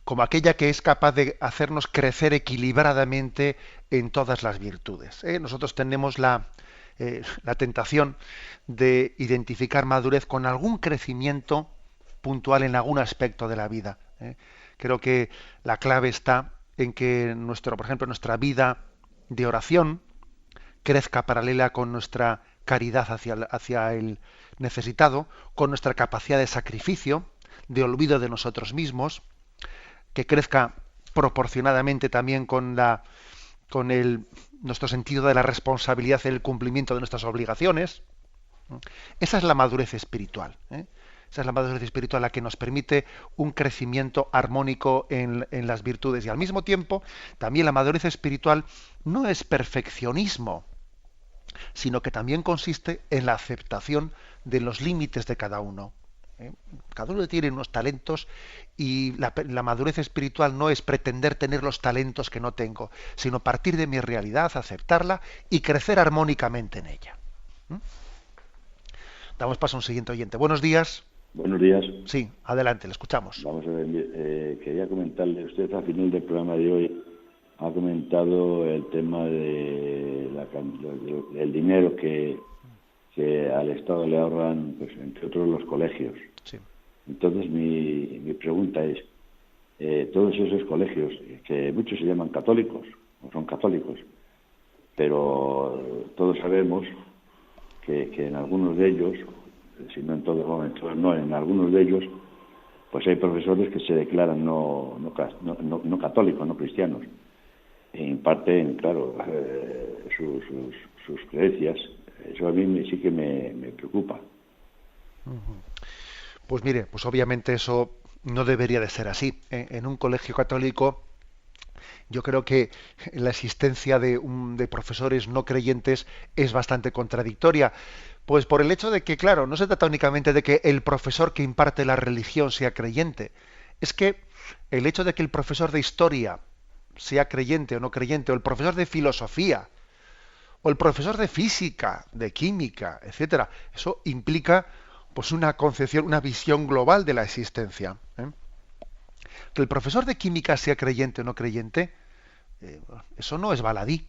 [SPEAKER 1] como aquella que es capaz de hacernos crecer equilibradamente en todas las virtudes. Nosotros tenemos la la tentación de identificar madurez con algún crecimiento puntual en algún aspecto de la vida. Creo que la clave está en que por ejemplo, nuestra vida de oración crezca paralela con nuestra caridad hacia el necesitado, con nuestra capacidad de sacrificio, de olvido de nosotros mismos, que crezca proporcionadamente también con nuestro sentido de la responsabilidad y el cumplimiento de nuestras obligaciones. Esa es la madurez espiritual. Esa es la madurez espiritual la que nos permite un crecimiento armónico en las virtudes. Y al mismo tiempo, también la madurez espiritual no es perfeccionismo, sino que también consiste en la aceptación de los límites de cada uno. Cada uno tiene unos talentos y la madurez espiritual no es pretender tener los talentos que no tengo, sino partir de mi realidad, aceptarla y crecer armónicamente en ella. Damos paso a un siguiente oyente. Buenos días.
[SPEAKER 5] Buenos días.
[SPEAKER 1] Sí, adelante, le escuchamos.
[SPEAKER 5] Vamos a ver, quería comentarle, usted al final del programa de hoy ha comentado el tema de el dinero que al Estado le ahorran, pues, entre otros, los colegios.
[SPEAKER 1] Sí.
[SPEAKER 5] Entonces mi pregunta es, todos esos colegios, que muchos se llaman católicos, o son católicos, pero todos sabemos que en algunos de ellos, si no en todos momentos, no, en algunos de ellos, pues hay profesores que se declaran no católicos, no cristianos, e imparten, claro, sus creencias. Eso a mí sí que me preocupa.
[SPEAKER 1] Pues mire, pues obviamente eso no debería de ser así. En un colegio católico, yo creo que la existencia de profesores no creyentes es bastante contradictoria. Pues por el hecho de que, claro, no se trata únicamente de que el profesor que imparte la religión sea creyente. Es que el hecho de que el profesor de historia sea creyente o no creyente, o el profesor de filosofía, o el profesor de física, de química, etcétera, eso implica pues una concepción, una visión global de la existencia. Que el profesor de química sea creyente o no creyente, eso no es baladí.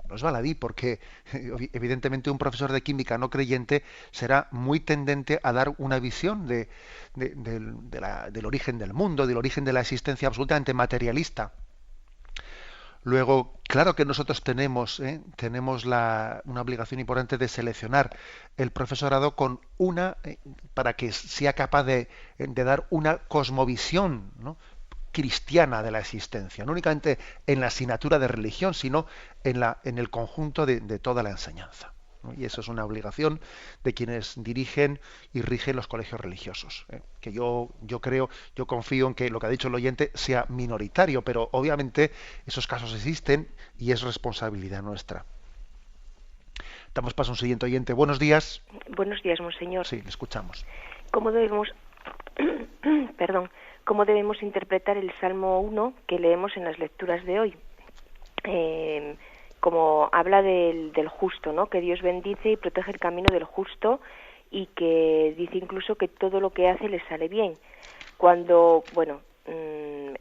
[SPEAKER 1] No es baladí, porque evidentemente un profesor de química no creyente será muy tendente a dar una visión del origen del mundo, del origen de la existencia absolutamente materialista. Luego, claro que nosotros tenemos una obligación importante de seleccionar el profesorado para que sea capaz de dar una cosmovisión, ¿no?, cristiana de la existencia, no únicamente en la asignatura de religión, sino en el conjunto de toda la enseñanza, ¿no? Y eso es una obligación de quienes dirigen y rigen los colegios religiosos, que yo confío en que lo que ha dicho el oyente sea minoritario, pero obviamente esos casos existen y es responsabilidad nuestra. Damos paso a un siguiente oyente. Buenos días.
[SPEAKER 6] Buenos días, monseñor.
[SPEAKER 1] Sí, le escuchamos.
[SPEAKER 6] ¿Cómo debemos interpretar el Salmo 1 que leemos en las lecturas de hoy? Como habla del justo, ¿no?, que Dios bendice y protege el camino del justo, y que dice incluso que todo lo que hace le sale bien. Cuando, en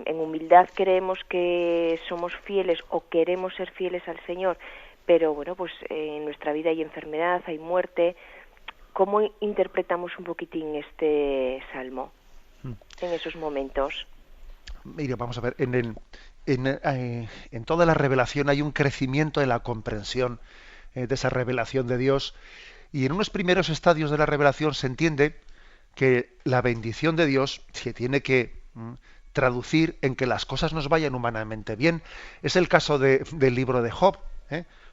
[SPEAKER 6] humildad creemos que somos fieles o queremos ser fieles al Señor, pero pues en nuestra vida hay enfermedad, hay muerte. ¿Cómo interpretamos un poquitín este salmo en esos momentos?
[SPEAKER 1] Mire, vamos a ver, en toda la revelación hay un crecimiento en la comprensión de esa revelación de Dios, y en unos primeros estadios de la revelación se entiende que la bendición de Dios se tiene que traducir en que las cosas nos vayan humanamente bien. Es el caso del libro de Job.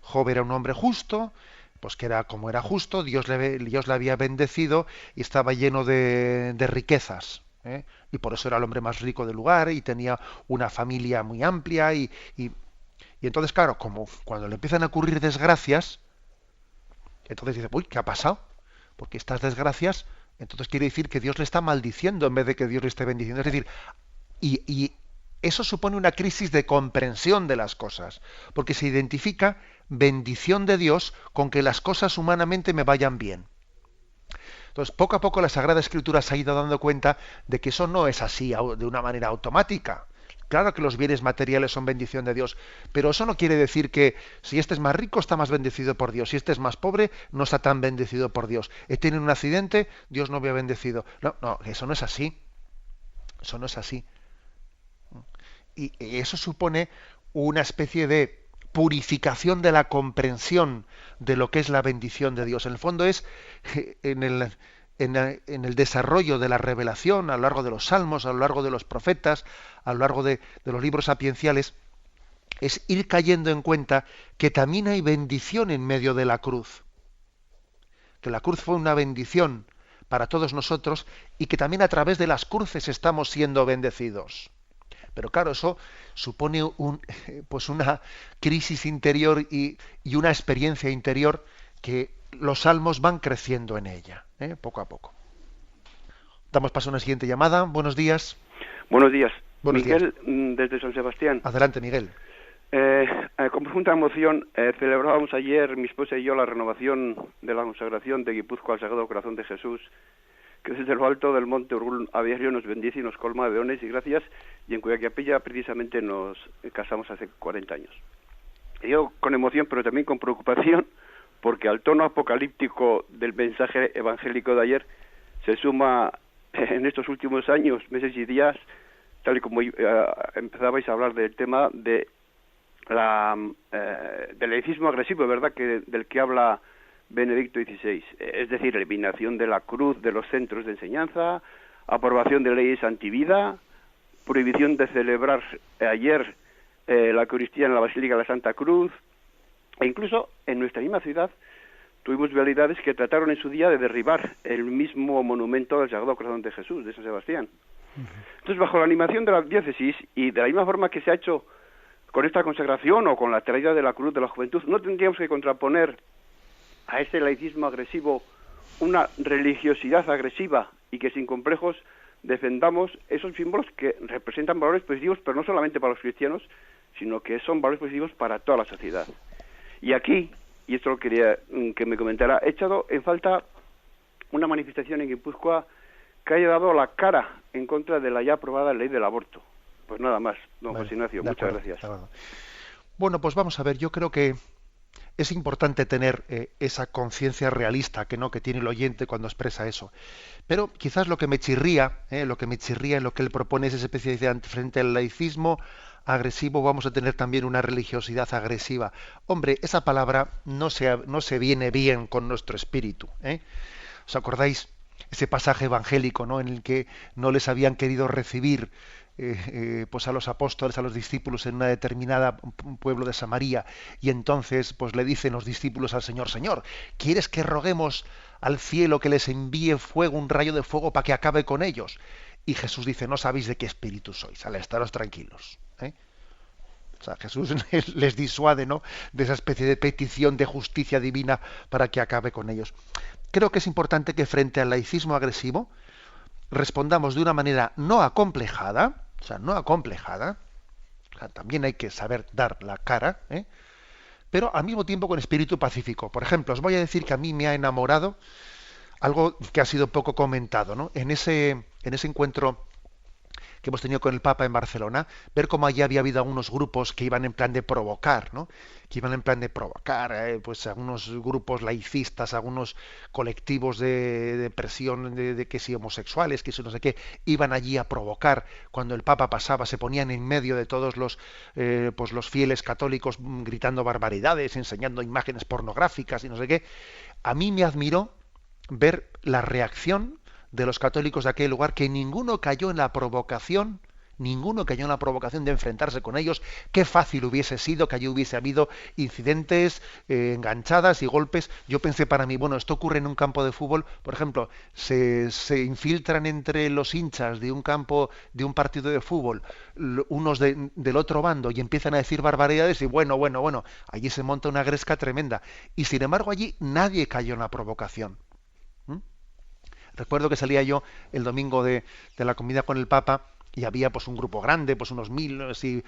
[SPEAKER 1] Job era un hombre justo, pues que era como era justo, Dios le había bendecido y estaba lleno de riquezas. Y por eso era el hombre más rico del lugar y tenía una familia muy amplia y entonces, claro, como cuando le empiezan a ocurrir desgracias, entonces dice, uy, ¿qué ha pasado? Porque estas desgracias, entonces quiere decir que Dios le está maldiciendo en vez de que Dios le esté bendiciendo. Es decir, y eso supone una crisis de comprensión de las cosas, porque se identifica bendición de Dios con que las cosas humanamente me vayan bien. Entonces, poco a poco la Sagrada Escritura se ha ido dando cuenta de que eso no es así de una manera automática, Claro que los bienes materiales son bendición de Dios, pero eso no quiere decir que si este es más rico está más bendecido por Dios, si este es más pobre no está tan bendecido por Dios. He tenido un accidente, Dios no me ha bendecido. No, no, eso no es así. Eso no es así. Y eso supone una especie de purificación de la comprensión de lo que es la bendición de Dios. En el fondo es en el desarrollo de la revelación a lo largo de los salmos, a lo largo de los profetas, a lo largo de los libros sapienciales, es ir cayendo en cuenta que también hay bendición en medio de la cruz. Que la cruz fue una bendición para todos nosotros y que también a través de las cruces estamos siendo bendecidos. Pero claro, eso supone pues una crisis interior y una experiencia interior que los salmos van creciendo en ella, poco a poco. Damos paso a una siguiente llamada. Buenos días.
[SPEAKER 7] Buenos días.
[SPEAKER 1] Buenos
[SPEAKER 7] Miguel,
[SPEAKER 1] días.
[SPEAKER 7] Desde San Sebastián.
[SPEAKER 1] Adelante, Miguel.
[SPEAKER 7] Con profunda emoción celebrábamos ayer, mi esposa y yo, la renovación de la consagración de Guipúzcoa al Sagrado Corazón de Jesús, que desde lo alto del monte Urgún a diario nos bendice y nos colma de dones y gracias, y en cuya capilla precisamente nos casamos hace 40 años. Y yo con emoción, pero también con preocupación, porque al tono apocalíptico del mensaje evangélico de ayer se suma en estos últimos años, meses y días, tal y como empezabais a hablar del tema del laicismo agresivo, ¿verdad?, del que habla Benedicto XVI, es decir, eliminación de la cruz de los centros de enseñanza, aprobación de leyes antivida, prohibición de celebrar ayer la Eucaristía en la Basílica de la Santa Cruz, e incluso en nuestra misma ciudad tuvimos realidades que trataron en su día de derribar el mismo monumento del Sagrado Corazón de Jesús, de San Sebastián. Entonces, bajo la animación de la diócesis y de la misma forma que se ha hecho con esta consagración o con la traída de la cruz de la juventud, no tendríamos que contraponer a ese laicismo agresivo una religiosidad agresiva y que sin complejos defendamos esos símbolos que representan valores positivos, pero no solamente para los cristianos, sino que son valores positivos para toda la sociedad. Y aquí, y esto lo quería que me comentara, he echado en falta una manifestación en Guipúzcoa que haya dado la cara en contra de la ya aprobada ley del aborto. Pues nada más, don José Ignacio, muchas gracias.
[SPEAKER 1] Bueno, pues vamos a ver, yo creo que es importante tener esa conciencia realista que tiene el oyente cuando expresa eso. Pero quizás lo que me chirría en lo que él propone es esa especie de frente al laicismo agresivo vamos a tener también una religiosidad agresiva. Hombre, esa palabra no se viene bien con nuestro espíritu. ¿Os acordáis ese pasaje evangélico, ¿no?, en el que no les habían querido recibir pues a los apóstoles, a los discípulos en una determinada pueblo de Samaria, y entonces pues le dicen los discípulos al Señor: Señor, ¿quieres que roguemos al cielo que les envíe fuego, un rayo de fuego, para que acabe con ellos? Y Jesús dice: no sabéis de qué espíritu sois, estaros tranquilos. O sea, Jesús les disuade, ¿no?, de esa especie de petición de justicia divina para que acabe con ellos. Creo que es importante que frente al laicismo agresivo respondamos de una manera no acomplejada, también hay que saber dar la cara, pero al mismo tiempo con espíritu pacífico. Por ejemplo, os voy a decir que a mí me ha enamorado algo que ha sido poco comentado, ¿no? En ese encuentro que hemos tenido con el Papa en Barcelona, ver cómo allí había habido algunos grupos que iban en plan de provocar, ¿no? Pues algunos grupos laicistas, algunos colectivos de presión de que si homosexuales, que si no sé qué, iban allí a provocar. Cuando el Papa pasaba, se ponían en medio de todos los fieles católicos gritando barbaridades, enseñando imágenes pornográficas y no sé qué. A mí me admiró ver la reacción de los católicos de aquel lugar, que ninguno cayó en la provocación de enfrentarse con ellos. Qué fácil hubiese sido que allí hubiese habido incidentes, enganchadas y golpes. Yo pensé para mí, bueno, esto ocurre en un campo de fútbol, por ejemplo, se infiltran entre los hinchas de un partido de fútbol, unos del otro bando, y empiezan a decir barbaridades, y bueno, allí se monta una gresca tremenda. Y sin embargo allí nadie cayó en la provocación. Recuerdo que salía yo el domingo de la comida con el Papa y había pues un grupo grande, pues unos 1000 así,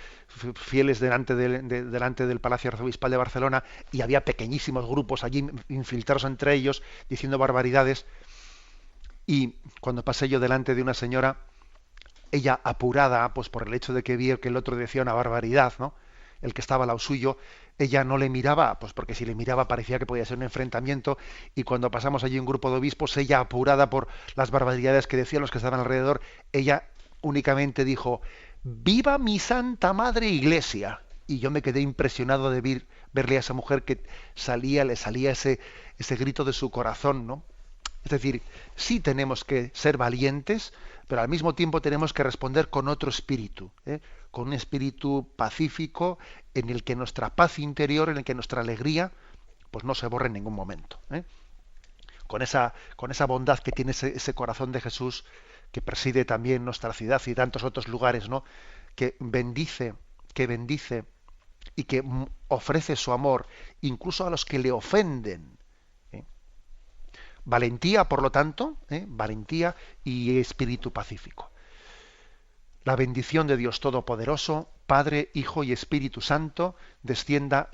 [SPEAKER 1] fieles delante del Palacio Arzobispal de Barcelona, y había pequeñísimos grupos allí infiltrados entre ellos diciendo barbaridades. Y cuando pasé yo delante de una señora, ella apurada, pues por el hecho de que vio que el otro decía una barbaridad, ¿no? El que estaba al lado suyo, ella no le miraba, pues porque si le miraba parecía que podía ser un enfrentamiento, y cuando pasamos allí un grupo de obispos, ella apurada por las barbaridades que decían los que estaban alrededor, ella únicamente dijo: ¡Viva mi Santa Madre Iglesia! Y yo me quedé impresionado de verle a esa mujer que le salía ese grito de su corazón, ¿no? Es decir, sí tenemos que ser valientes, pero al mismo tiempo tenemos que responder con otro espíritu, ¿eh? Con un espíritu pacífico en el que nuestra paz interior, en el que nuestra alegría, pues no se borre en ningún momento, ¿eh? Con esa bondad que tiene ese corazón de Jesús, que preside también nuestra ciudad y tantos otros lugares, ¿no? Que bendice y que ofrece su amor incluso a los que le ofenden. Valentía, por lo tanto, valentía y espíritu pacífico. La bendición de Dios Todopoderoso, Padre, Hijo y Espíritu Santo, descienda